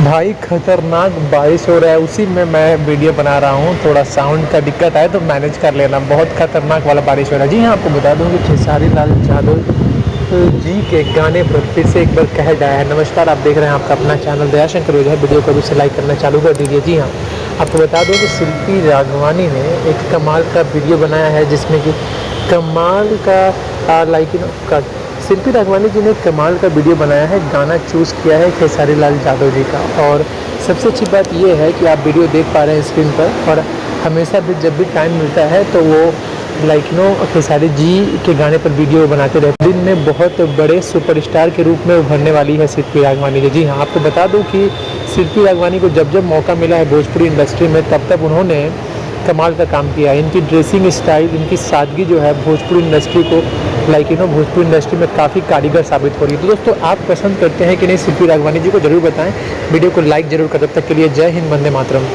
भाई खतरनाक बारिश हो रहा है, उसी में मैं वीडियो बना रहा हूँ। थोड़ा साउंड का दिक्कत है तो मैनेज कर लेना। बहुत खतरनाक वाला बारिश हो रहा है। जी हाँ, आपको बता दूँ कि खेसारी लाल यादव जी के गाने पर फिर से एक बार कह जाया है। नमस्कार, आप देख रहे हैं आपका अपना चैनल दयाशंकर ओझा। वीडियो को अभी से लाइक करना चालू कर दीजिए। जी हाँ, आपको बता दूँ कि शिल्पी राघवानी ने एक कमाल का वीडियो बनाया है, जिसमें कि कमाल का का शिल्पी राघवानी जी ने कमाल का वीडियो बनाया है। गाना चूज़ किया है खेसारी लाल यादव जी का। और सबसे अच्छी बात ये है कि आप वीडियो देख पा रहे हैं स्क्रीन पर। और हमेशा भी जब भी टाइम मिलता है तो वो खेसारी जी के गाने पर वीडियो बनाते रहते हैं। दिन में बहुत बड़े सुपरस्टार के रूप में उभरने वाली है शिल्पी राघवानी जी। जी हाँ, आपको बता दूं कि शिल्पी राघवानी को जब जब मौका मिला है भोजपुरी इंडस्ट्री में, तब तब उन्होंने कमाल का काम किया है। इनकी ड्रेसिंग स्टाइल, इनकी सादगी जो है भोजपुरी इंडस्ट्री को भोजपुरी इंडस्ट्री में काफ़ी कारीगर साबित हो रही है। तो दोस्तों, आप पसंद करते हैं कि नहीं शिल्पी राघवानी जी को, जरूर बताएं। वीडियो को लाइक जरूर करें। तब तक के लिए जय हिंद, वंदे मातरम।